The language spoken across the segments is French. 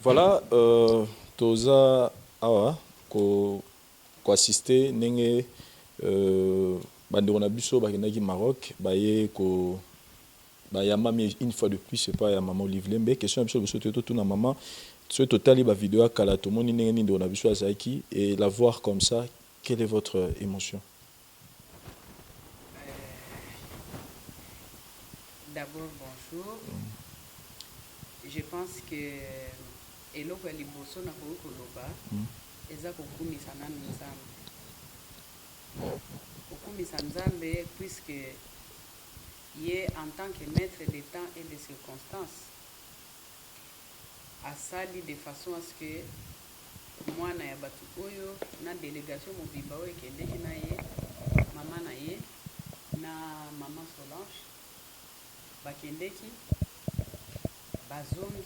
Voilà, toza awa ko assister ndenge bandeko na biso bakendaki Maroc baye ko bayambami une fois de plus c'est pas ya maman Olive Lembe question biso biso tout na maman ce totali ba vidéo kala to moni ndenge ndeko na biso azaki et la voir comme ça, quelle est votre émotion? D'abord bonjour. Je pense que eloko ya liboso na koloba eza kokumisa nanu Nzambe. Kokumisa Nzambe puisque ye en tant que maître des temps et des circonstances asali de façon à ce que mwana ya batu oyo na délégation mobimba oyo ekendeki na ye mama na ye na mama Solange bakendeki bazongi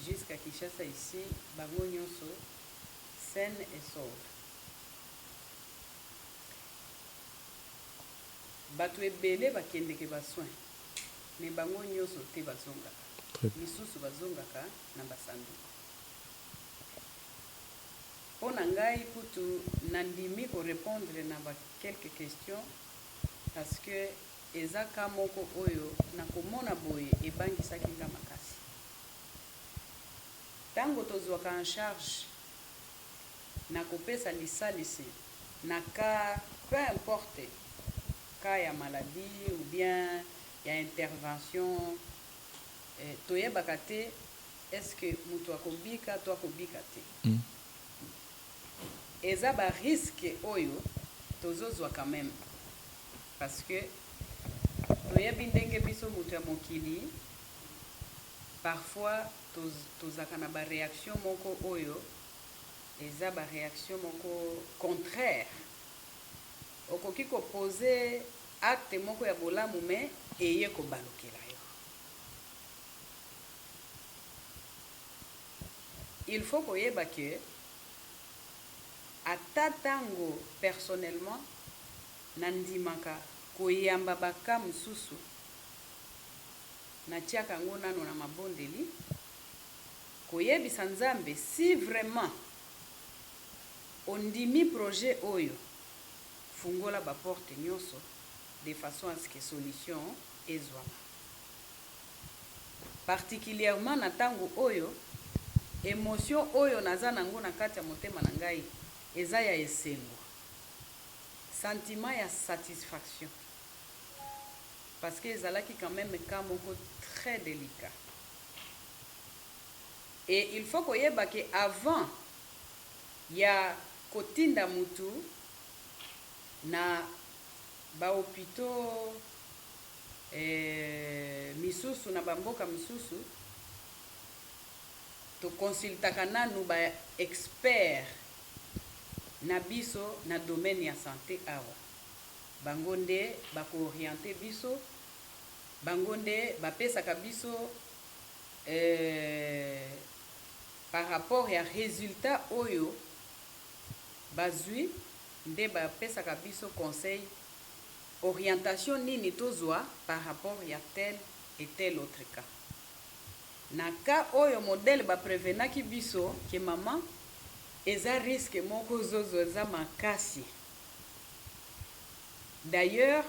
jusqu'à Kinshasa ici bango nyonso saine et sauve. Batu ebele bakendeke basoin me bango nyonso te bazongaka misusu bazongaka na basanduku. Mpo na ngai kutu nandimi korépondre na ba quelques questions parce que eza ka moko oyo nakomona boye ebangisaki nga makasi. Tango tozwaka en charge na kopesa lisalisi na ka peu importe cas ya maladie ou bien ya intervention toyebaka te est-ce que mutu akobika to akobika te. Eza ba risque oyo tozozwa quand même parce que toyebi ndenge biso mutu ya mokili parfois tozaka na ba réaction moko oyo eza ba réaction moko contraire. Okoki kopose acte moko ya bolamu me eye kobalukela yo. Il faut koyeba ke ata tango personnellement nandimaka koyamba baka mosusu natiaka yango nano na mabondeli koyebisa Nzambe si vraiment ondimi projet oyo fungola ba porte nyonso de façon à ce que solution ezwama. Particulièrement na tango oyo émotion oyo naza nango na kati ya motema na ngai eza ya esengo, sentiment ya satisfaction parce que ezalaki quand même cas moko très délicat. Et il faut koyeba ke avant ya kotinda mutu na ba hôpitaux misusu na bamboka misusu to consultaka nanu ba expert na biso na domaine ya santé awa bango nde bako orienter biso bango nde bapesaka biso par rapport ya résultat oyo bazwi nde bapesaka biso conseil orientation nini tozwa par rapport ya tel et tel autre cas. Na cas oyo modèle baprevenaki biso ke mama eza risque moko zozo eza makasi. D'ailleurs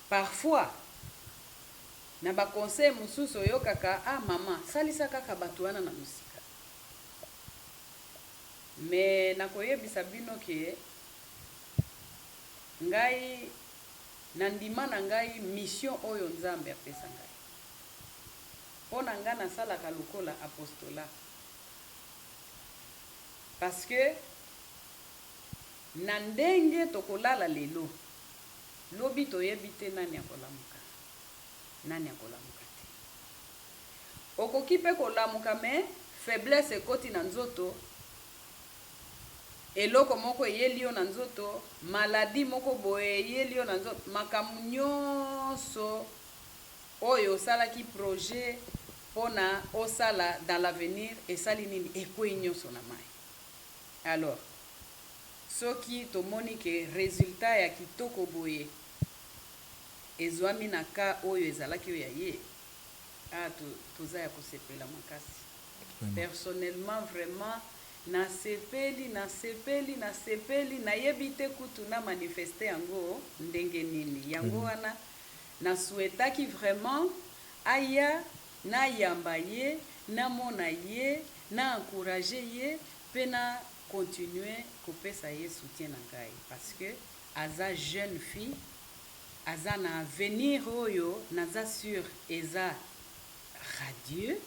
parfois na ba conseil mususu oyokaka mama salisa kaka batu wana na musika me nakoyebisa bino ke ngai nandima na ngai mission oyo Nzambe apesa ngai pona nga nasalaka lokola apostolat parce que na ndenge tokolala lelo lobi toyebi te nani akolamuka te. Okoki pe kolamuka me faiblesse ekoti na nzoto eloko moko eyeli yo na nzoto maladie moko boye eyeli yo na nzoto makambo nyonso oyo osalaki projet pona osala dans l'avenir esali nini ekwei nyonso na mai. Alors soki tomoni ke résultat ya kitoko boye ezwami na ka oyo ezalaki oyo ya ye toza ya kosepela makasi. personnellement vraiment nasepeli nayebi te kutu na manifeste yango ndenge nini yango wana nasuetaki vraiment aya nayamba ye namona ye na encourage ye mpe na continue kopesa ye soutien na ngai parce que aza jeune fille aza na avenir oyo naza sur eza radieux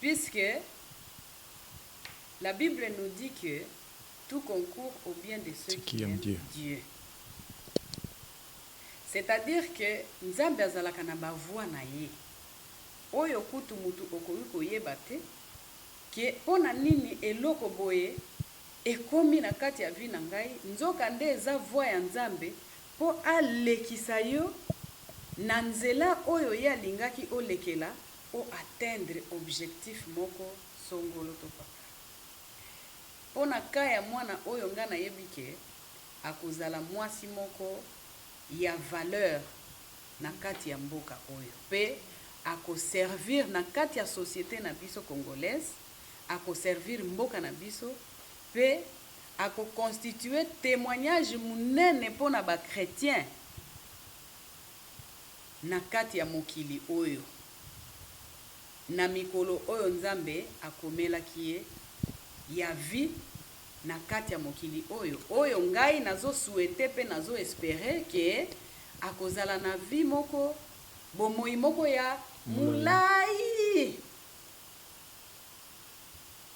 puisque la Bible nous dit que tout concourt au bien de ceux qui aiment Dieu. C'est-à-dire que Nzambe azalaka na bavoi na ye oyo kutu mutu okoki koyeba te ke mpona nini eloko boye ekomi na kati ya vi na ngai nzoka nde eza voi ya Nzambe mpo alekisa yo na nzela oyo ye alingaki olekela o atteindre objectif moko songolo to papa mpona ka ya mwana oyo nga nayebi ke akozala mwasi moko ya valeur na kati ya mboka oyo mpe akoservir na kati ya société na biso congolaise akoservir mboka na biso mpe akoconstitue témoignage munene mpona bachrétien na kati ya mokili oyo na mikolo oyo Nzambe akomelaki ye ya vie na kati ya mokili oyo ngai nazo souhaiter pe nazo espérer que akozala na vie moko bomoi moko ya mulai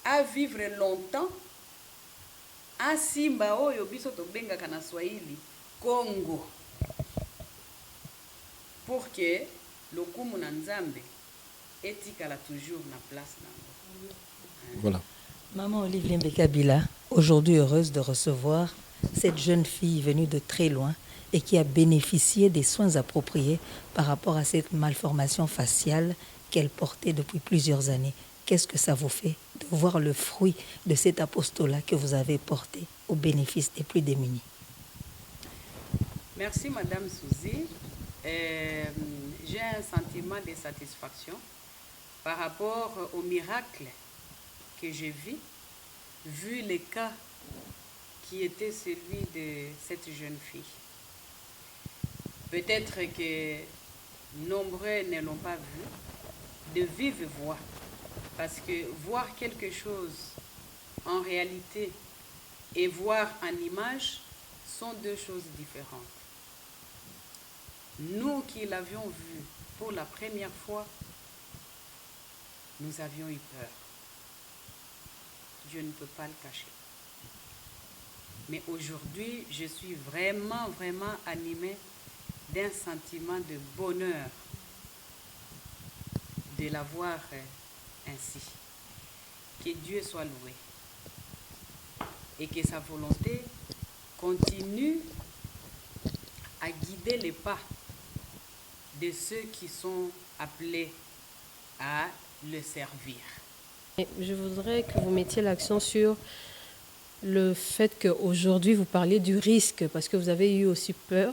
à vivre longtemps asimba oyo biso tobengaka na Swahili Congo pour que lokumu na Nzambe etikala toujours na place nango. Voilà. Maman Olive Mbekabila, aujourd'hui heureuse de recevoir cette jeune fille venue de très loin et qui a bénéficié des soins appropriés par rapport à cette malformation faciale qu'elle portait depuis plusieurs années. Qu'est-ce que ça vous fait de voir le fruit de cet apostolat que vous avez porté au bénéfice des plus démunis? Merci Madame Souzy. J'ai un sentiment de satisfaction par rapport au miracle que je vis, vu le cas qui était celui de cette jeune fille. Peut-être que nombreux ne l'ont pas vu, de vive voix, parce que voir quelque chose en réalité et voir en image sont deux choses différentes. Nous qui l'avions vu pour la première fois, nous avions eu peur. Je ne peux pas le cacher. Mais aujourd'hui, je suis vraiment animée d'un sentiment de bonheur de la voir ainsi. Que Dieu soit loué et que sa volonté continue à guider les pas de ceux qui sont appelés à le servir. Je voudrais que vous mettiez l'accent sur le fait qu'aujourd'hui vous parlez du risque, parce que vous avez eu aussi peur.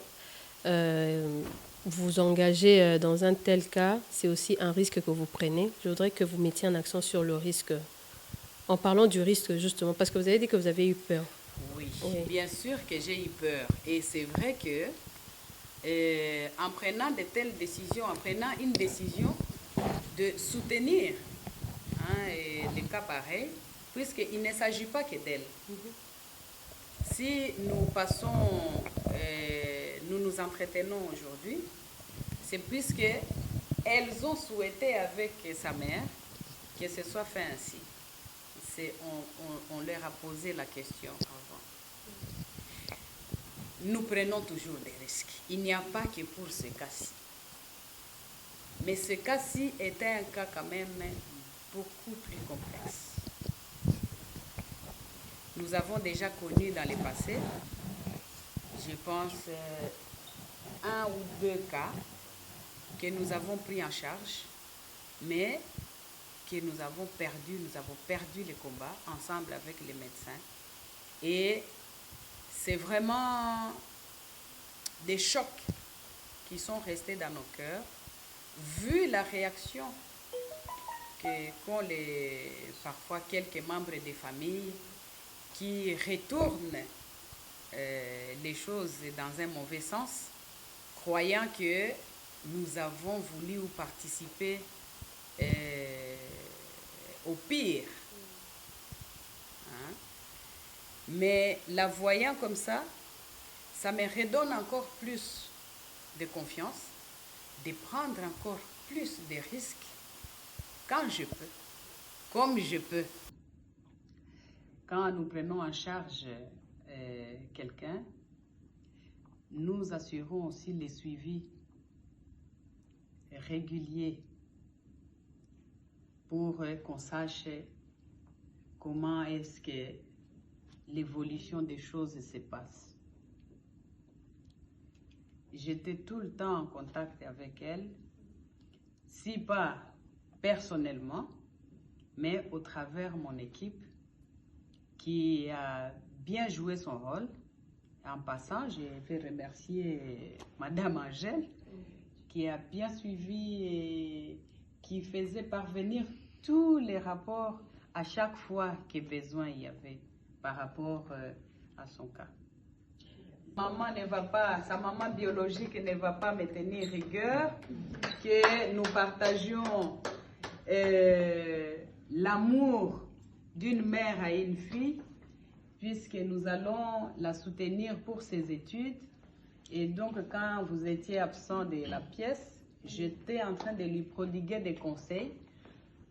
Vous engagez dans un tel cas, c'est aussi un risque que vous prenez. Je voudrais que vous mettiez un accent sur le risque, en parlant du risque justement, parce que vous avez dit que vous avez eu peur. Oui, bien sûr que j'ai eu peur. Et c'est vrai que en prenant de telles décisions, en prenant une décision de soutenir des cas pareils, puisqu'il ne s'agit pas que d'elle. Si nous passons, nous nous entretenons aujourd'hui, c'est puisque elles ont souhaité avec sa mère que ce soit fait ainsi. On leur a posé la question avant. Nous prenons toujours des risques. Il n'y a pas que pour ce cas-ci. Mais ce cas-ci était un cas quand même beaucoup plus complexe. Nous avons déjà connu dans le passé, je pense, un ou deux cas que nous avons pris en charge, mais que nous avons perdu le combat ensemble avec les médecins. Et c'est vraiment des chocs qui sont restés dans nos cœurs, vu la réaction qu'ont parfois quelques membres des familles qui retournent les choses dans un mauvais sens, croyant que nous avons voulu participer au pire. Hein? Mais la voyant comme ça me redonne encore plus de confiance, de prendre encore plus de risques quand je peux, comme je peux. Quand nous prenons en charge quelqu'un, nous assurons aussi les suivis réguliers pour qu'on sache comment est-ce que l'évolution des choses se passe. J'étais tout le temps en contact avec elle, si pas personnellement, mais au travers mon équipe qui a bien joué son rôle. En passant, je vais remercier Madame Angèle qui a bien suivi et qui faisait parvenir tous les rapports à chaque fois que besoin il y avait par rapport à son cas. Maman ne va pas, sa maman biologique ne va pas me tenir rigueur, que nous partagions l'amour d'une mère à une fille, puisque nous allons la soutenir pour ses études. Et donc, quand vous étiez absent de la pièce, j'étais en train de lui prodiguer des conseils,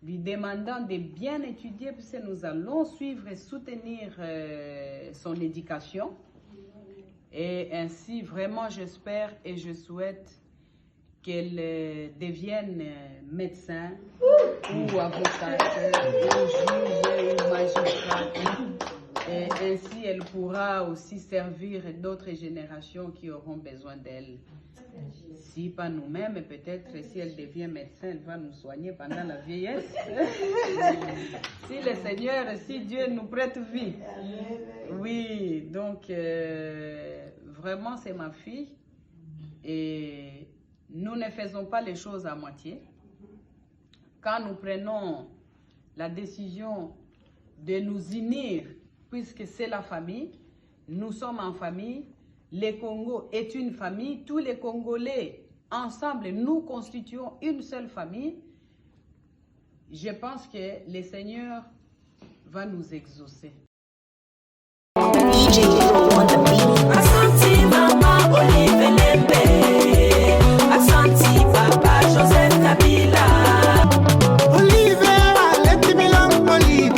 lui demandant de bien étudier, puisque nous allons suivre et soutenir son éducation. Et ainsi, vraiment, j'espère et je souhaite qu'elle devienne médecin ou avocate ou juge ou magistrat. Et ainsi, elle pourra aussi servir d'autres générations qui auront besoin d'elle. Si pas nous-mêmes, peut-être si elle devient médecin, elle va nous soigner pendant la vieillesse. Si le Seigneur, si Dieu nous prête vie. Oui, donc vraiment c'est ma fille. Et nous ne faisons pas les choses à moitié. Quand nous prenons la décision de nous unir, puisque c'est la famille, nous sommes en famille, le Congo est une famille, tous les Congolais, ensemble, nous constituons une seule famille. Je pense que le Seigneur va nous exaucer. Asante Mama Olive Lembe, Asante Papa Joseph Kabila. Olive, let me long, Olive,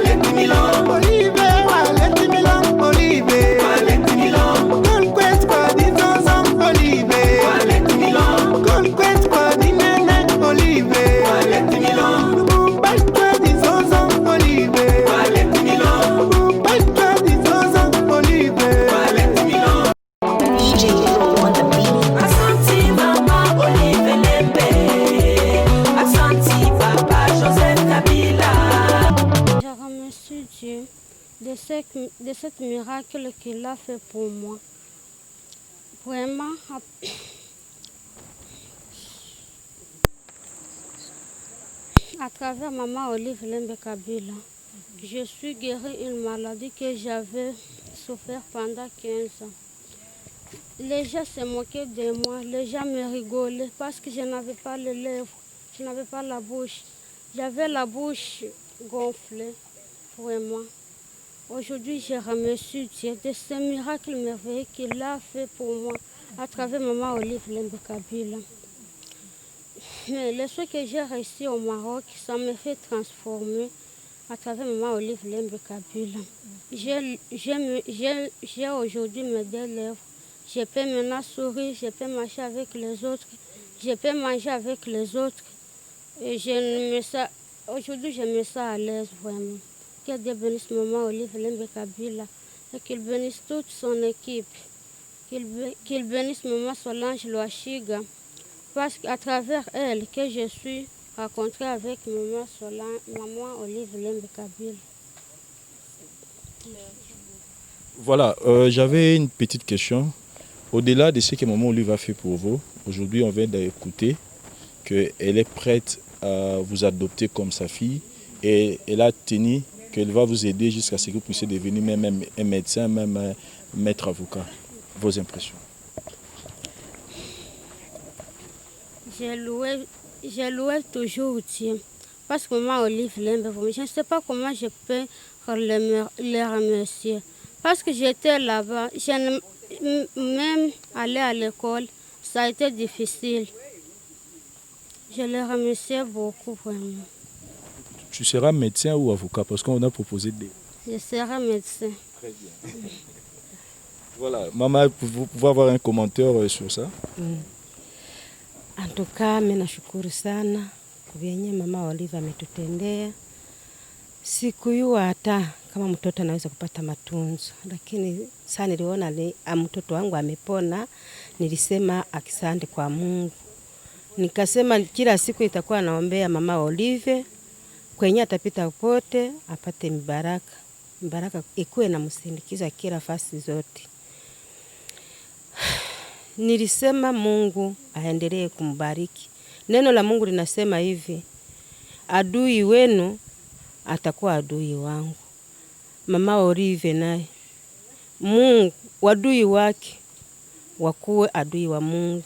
let me long, Olive, let me long, Olive, let me long, conquest for the thousand, Olive, let me long, conquest for the nene, Olive, let me long, back for the thousand, Olive, let me long, back for the thousand, Olive. let me long. Asante Mama Olive Lembe, Asante Papa Joseph Kabila. Je remercie Dieu de cet miracle qu'il a fait pour moi. Vraiment, à travers Maman Olive Lembe Kabila, je suis guérie d'une maladie que j'avais souffert pendant 15 ans. Les gens se moquaient de moi, les gens me rigolaient parce que je n'avais pas les lèvres, je n'avais pas la bouche. J'avais la bouche gonflée, vraiment. Aujourd'hui, je remercie Dieu de ce miracle merveilleux qu'il a fait pour moi à travers Maman Olive Lembe Kabila. Mais les choses que j'ai réussi au Maroc, ça me fait transformer à travers Maman Olive Lembe Kabila. J'ai aujourd'hui mes deux lèvres. Je peux maintenant sourire, je peux marcher avec les autres, je peux manger avec les autres. Et aujourd'hui, je me sens à l'aise vraiment. Que Dieu bénisse Maman Olive Lembe Kabila et qu'il bénisse toute son équipe. Qu'il bénisse Maman Solange Loachiga. Parce qu'à travers elle que je suis rencontrée avec Maman Olive Lembe Kabila. Voilà, j'avais une petite question. Au-delà de ce que Maman Olive a fait pour vous, aujourd'hui on vient d'écouter qu'elle est prête à vous adopter comme sa fille et elle a tenu qu'elle va vous aider jusqu'à ce que vous puissiez devenir même un médecin, même un maître avocat. Vos impressions? J'ai loué toujours Dieu. Parce que maman Olive Lembe, je ne sais pas comment je peux les remercier. Parce que j'étais là-bas, même aller à l'école, ça a été difficile. Je les remercie beaucoup, vraiment. Tu seras médecin ou avocat? Parce qu'on a proposé des... Je serai médecin. Très bien. Voilà, maman, vous pouvez avoir un commentaire sur ça? En tout cas, mimi nashukuru sana vyenye mama Olive ametutendea. Sikujua hata kama mtoto anaweza kupata matunzo, lakini sasa niliona mtoto wangu amepona, nilisema asante kwa Mungu. Nikasema kila siku itakuwa naombea mama Olive kwenye atapita pote apate mibaraka. Mibaraka ikuwe na msindikiza kila fasi zote. Nilisema Mungu aendelee kumbariki. Neno la Mungu linasema hivi, adui wenu atakuwa adui wangu. Mama Olive naye, Mungu wadui wake wakuwe adui wa Mungu.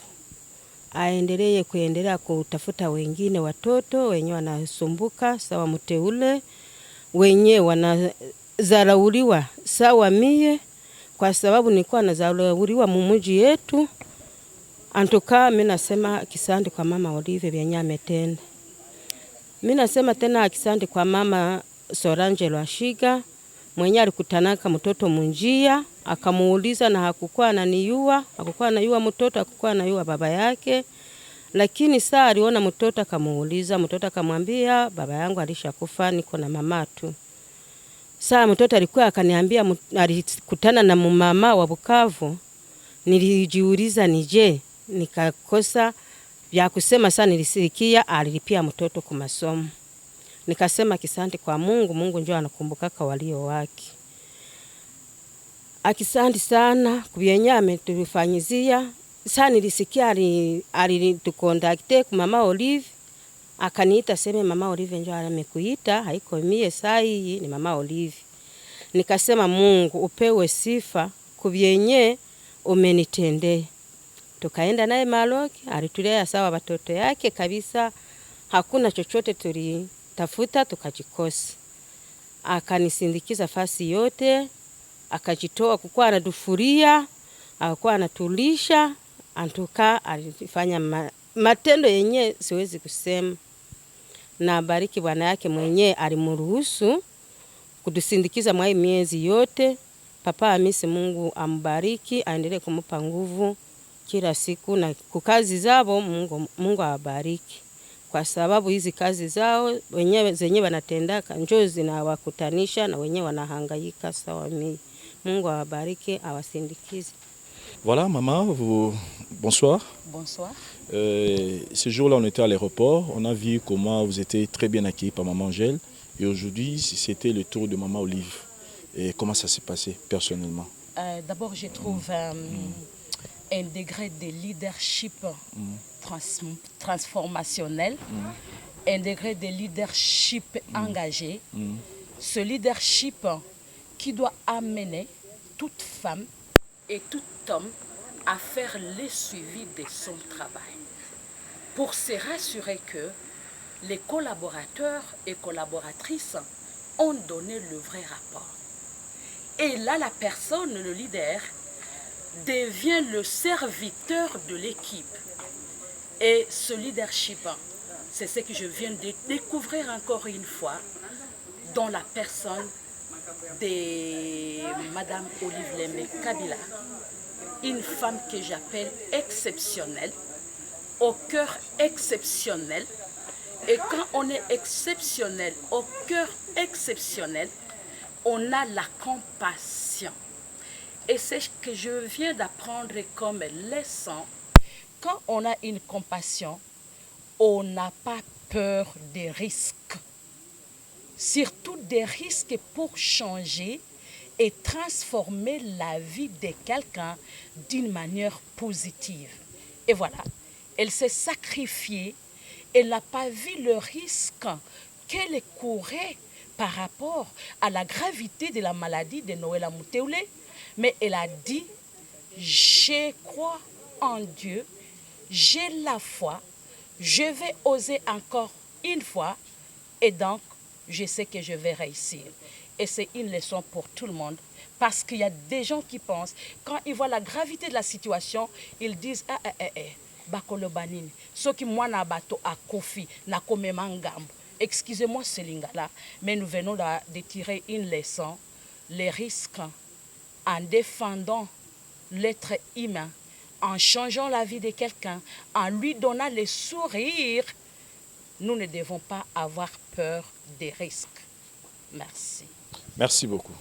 Aendelee kuendelea kutafuta wengine watoto wenye wanasumbuka sawa mteule, wenye wanazarauliwa sawa mie, kwa sababu nilikuwa nazarauliwa mumuji yetu. Antuka mimi nasema asante kwa mama Olive vyenye ametenda. Mimi nasema tena asante kwa mama Solange Lwashiga mwenye alikutanaka mtoto munjia, akamuuliza na hakukuwa ananiua, hakukuwa anayua mtoto, hakukuwa anayua baba yake. Lakini saa aliona mtoto akamuuliza, mtoto akamwambia baba yangu alishakufa, niko na mama tu. Saa mtoto alikuwa akaniambia alikutana na mama wa Bukavu. Nilijiuliza nije, nikakosa vya kusema. Sana nilisikia alilipia mtoto kwa masomo. Nikasema asante kwa Mungu, Mungu njoo anakumbukaka walio wake. Asante sana kubienya ametufanyizia. Sana nilisikia alitukontakte kwa mama Olive. Akaniita sema mama Olive njoo amekuita, haiko mie saa hii ni mama Olive. Nikasema Mungu upewe sifa kubienye umenitendea. Tukaenda naye Maloki, alitulea sawa watoto yake kabisa, hakuna chochote tulitafuta tukajikosa. Akanisindikiza fasi yote, akajitoa kukuwa anadufuria, akakuwa anatulisha, antuka alifanya matendo yenye siwezi kusema. Na bariki bwana yake mwenye alimruhusu kutusindikiza mwa miezi yote. Papa Hamisi Mungu ambariki, aendelee kumupa nguvu kila siku na kukazi zao Mungu awabariki. Kwa sababu hizi kazi zao wenyewe zenyewe wanatendaka njoo zinawakutanisha na wenyewe wanahangaika sawa mimi. Mungu awabariki, awasindikize. Voilà, maman, bonsoir. Bonsoir. Ce jour-là, on était à l'aéroport. On a vu comment vous étiez très bien accueillis par maman Angèle. Et aujourd'hui, c'était le tour de maman Olive. Et comment ça s'est passé personnellement? D'abord, je trouve un degré de leadership transformationnel, un degré de leadership engagé. Ce leadership qui doit amener toute femme et tout homme à faire le suivi de son travail pour se rassurer que les collaborateurs et collaboratrices ont donné le vrai rapport. Et là, la personne, le leader, devient le serviteur de l'équipe. Et ce leadership, c'est ce que je viens de découvrir encore une fois dans la personne de Madame Olive Lembe Kabila. Une femme que j'appelle exceptionnelle, au cœur exceptionnel. Et quand on est exceptionnel, au cœur exceptionnel, on a la compassion. Et c'est ce que je viens d'apprendre comme leçon. Quand on a une compassion, on n'a pas peur des risques. Surtout des risques pour changer et transformer la vie de quelqu'un d'une manière positive. Et voilà, elle s'est sacrifiée elle n'a pas vu le risque qu'elle courait par rapport à la gravité de la maladie de Noëlla Mouteoulé, mais elle a dit, je crois en Dieu, j'ai la foi, je vais oser encore une fois, et donc je sais que je vais réussir. Et c'est une leçon pour tout le monde, parce qu'il y a des gens qui pensent, quand ils voient la gravité de la situation, ils disent, bakolo banini, soki mwana bato a kofi na komema ngambo. Excusez-moi ce lingala, mais nous venons de tirer une leçon, les risques en défendant l'être humain, en changeant la vie de quelqu'un, en lui donnant le sourire. Nous ne devons pas avoir peur des risques. Merci. Merci beaucoup.